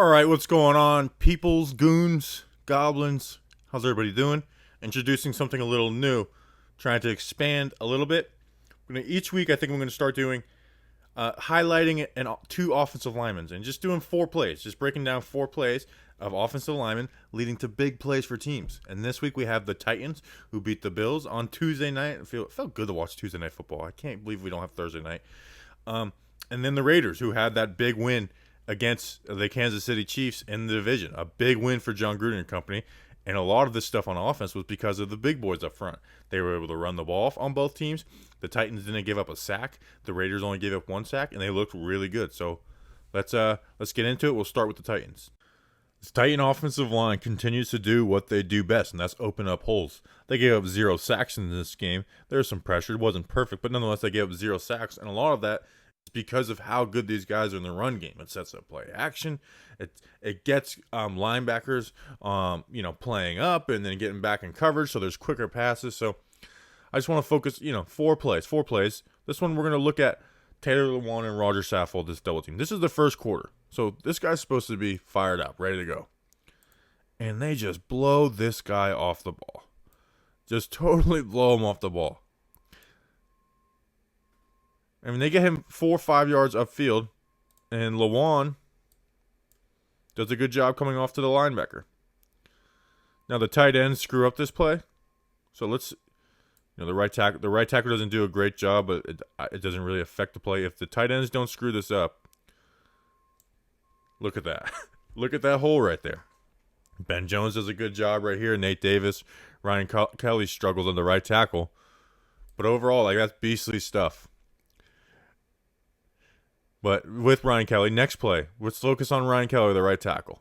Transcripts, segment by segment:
All right, what's going on, peoples, goons, goblins? How's everybody doing? Introducing something a little new, trying to expand a little bit. Each week, I think I'm going to start doing highlighting two offensive linemen and just doing 4 plays, just breaking down 4 plays of offensive linemen leading to big plays for teams. And this week we have the Titans who beat the Bills on Tuesday night. It felt good to watch Tuesday night football. I can't believe we don't have Thursday night. And then the Raiders who had that big win against the Kansas City Chiefs in the division. A big win for John Gruden and company. And a lot of this stuff on offense was because of the big boys up front. They were able to run the ball on both teams. The Titans didn't give up a sack. The Raiders only gave up 1 sack, and they looked really good. So let's get into it. We'll start with the Titans. This Titan offensive line continues to do what they do best, and that's open up holes. They gave up 0 sacks in this game. There was some pressure. It wasn't perfect, but nonetheless, they gave up 0 sacks, and a lot of that is because of how good these guys are in the run game. It sets up play action. It gets linebackers playing up and then getting back in coverage, so there's quicker passes. So I just want to focus, 4 plays. This one we're going to look at Taylor Lewan and Roger Saffold, this double team. This is the first quarter. So this guy's supposed to be fired up, ready to go. And they just blow this guy off the ball. Just totally blow him off the ball. I mean, they get him 4 or 5 yards upfield, and Lewan does a good job coming off to the linebacker. Now the tight ends screw up this play. So the right tackle doesn't do a great job, but it doesn't really affect the play. If the tight ends don't screw this up, look at that. Look at that hole right there. Ben Jones does a good job right here. Nate Davis, Ryan Kelly struggles on the right tackle. But overall, that's beastly stuff. But with Ryan Kelly, next play, let's focus on Ryan Kelly, the right tackle.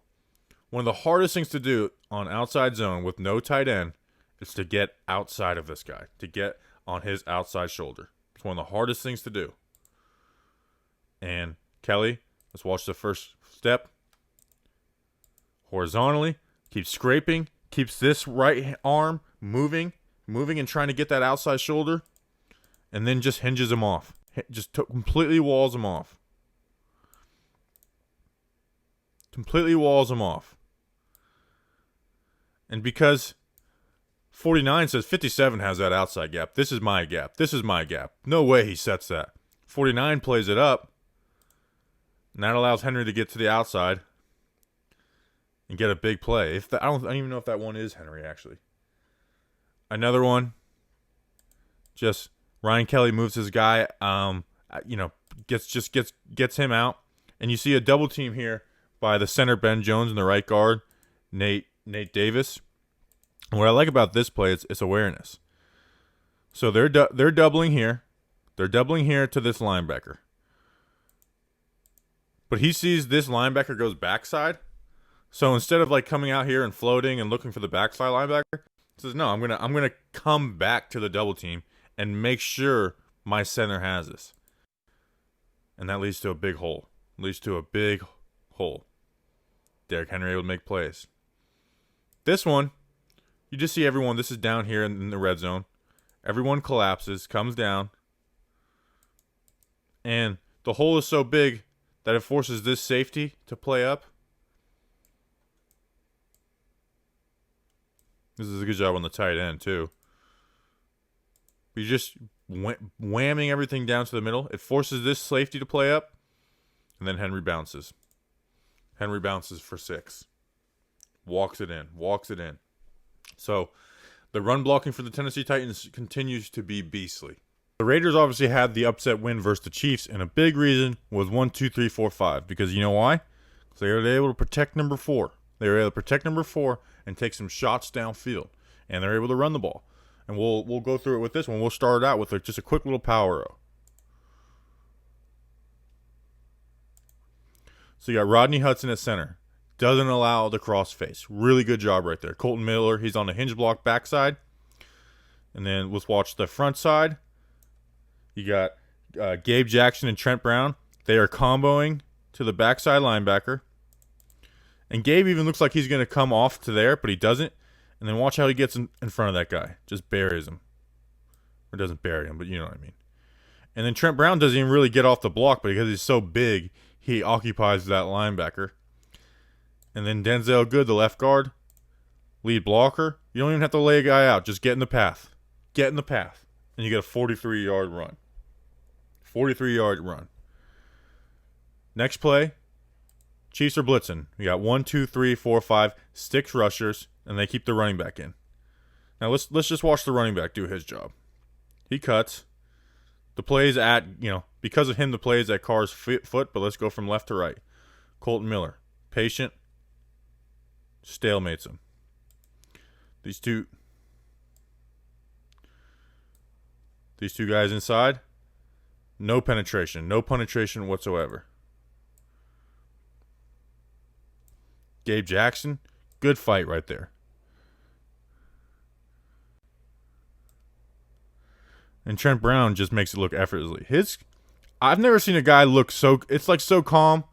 One of the hardest things to do on outside zone with no tight end is to get outside of this guy, to get on his outside shoulder. It's one of the hardest things to do. And Kelly, let's watch the first step. Horizontally, keeps scraping, keeps this right arm moving and trying to get that outside shoulder, and then just hinges him off. Just completely walls him off. Completely walls him off. And because 49 says 57 has that outside gap, this is my gap. This is my gap. No way he sets that. 49 plays it up, and that allows Henry to get to the outside and get a big play. I don't even know if that one is Henry, actually. Another one, just Ryan Kelly moves his guy, gets him out, and you see a double team here by the center Ben Jones and the right guard Nate Davis. And what I like about this play is its awareness. So they're doubling here. They're doubling here to this linebacker. But he sees this linebacker goes backside. So instead of coming out here and floating and looking for the backside linebacker, he says, no, I'm gonna come back to the double team and make sure my center has this. And that leads to a big hole. Derrick Henry able to make plays. This one, you just see everyone. This is down here in the red zone. Everyone collapses, comes down. And the hole is so big that it forces this safety to play up. This is a good job on the tight end, too. You're just whamming everything down to the middle. It forces this safety to play up. And then Henry bounces. Henry bounces for 6. Walks it in. So the run blocking for the Tennessee Titans continues to be beastly. The Raiders obviously had the upset win versus the Chiefs, and a big reason was 1, 2, 3, 4, 5. Because you know why? Because they were able to protect number 4. They were able to protect number 4 and take some shots downfield. And they're able to run the ball. And we'll go through it with this one. We'll start it out with just a quick little power row. So you got Rodney Hudson at center. Doesn't allow the cross face. Really good job right there. Colton Miller, he's on the hinge block backside. And then let's watch the front side. You got Gabe Jackson and Trent Brown. They are comboing to the backside linebacker. And Gabe even looks like he's going to come off to there, but he doesn't. And then watch how he gets in front of that guy. Just buries him. Or doesn't bury him, but you know what I mean. And then Trent Brown doesn't even really get off the block, but because he's so big, he occupies that linebacker. And then Denzel Good, the left guard, lead blocker. You don't even have to lay a guy out. Just get in the path. Get in the path. And you get a 43-yard run. 43-yard run. Next play, Chiefs are blitzing. We got 1, 2, 3, 4, 5, 6 rushers, and they keep the running back in. Now let's just watch the running back do his job. He cuts. The plays at, because of him, the plays at Carr's foot, but let's go from left to right. Colton Miller, patient, stalemates him. These two guys inside, no penetration whatsoever. Gabe Jackson, good fight right there. And Trent Brown just makes it look effortlessly. I've never seen a guy look it's like so calm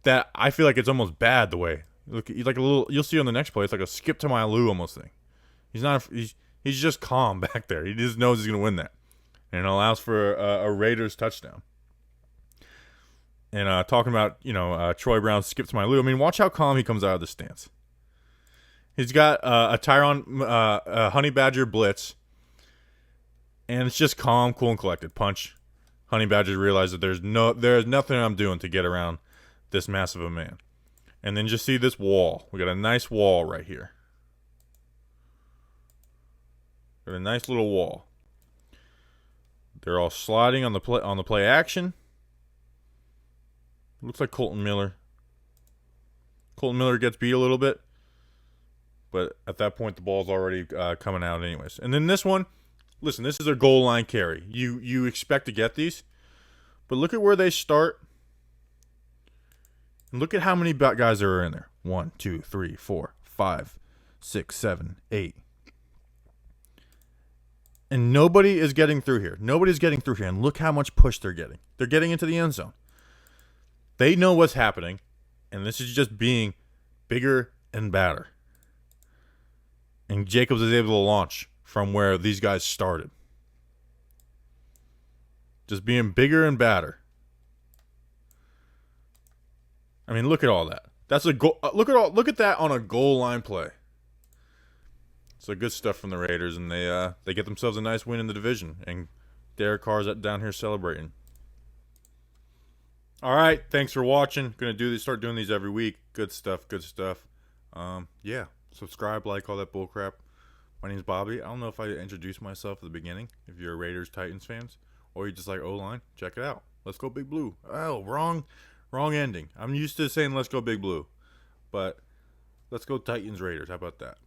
that I feel like it's almost bad the way. Look, like a little, you'll see on the next play, it's like a skip to my Lou almost thing. He's just calm back there. He just knows he's going to win that. And it allows for a Raiders touchdown. And talking about, Troy Brown's skip to my Lou, I mean, watch how calm he comes out of the stance. He's got a Honey Badger blitz. And it's just calm, cool, and collected. Punch. Honey Badgers realize that there's nothing I'm doing to get around this massive of a man. And then just see this wall. We got a nice wall right here. Got a nice little wall. They're all sliding on the play action. Looks like Colton Miller. Colton Miller gets beat a little bit. But at that point, the ball's already coming out anyways. And then this one. Listen, this is a goal line carry. You expect to get these, but look at where they start. And look at how many guys there are in there. 1, 2, 3, 4, 5, 6, 7, 8. And nobody is getting through here. Nobody's getting through here. And look how much push they're getting. They're getting into the end zone. They know what's happening, and this is just being bigger and badder. And Jacobs is able to launch from where these guys started. Just being bigger and badder. I mean, look at all that. That's a goal. Look at that on a goal line play. So good stuff from the Raiders, and they get themselves a nice win in the division. And Derek Carr's down here celebrating. All right, thanks for watching. Start doing these every week. Good stuff. Yeah, subscribe, like, all that bullcrap. My name's Bobby. I don't know if I introduced myself at the beginning. If you're a Raiders Titans fans, or you just like O-line, check it out. Let's go Big Blue. Oh, wrong ending. I'm used to saying let's go Big Blue, but let's go Titans Raiders. How about that?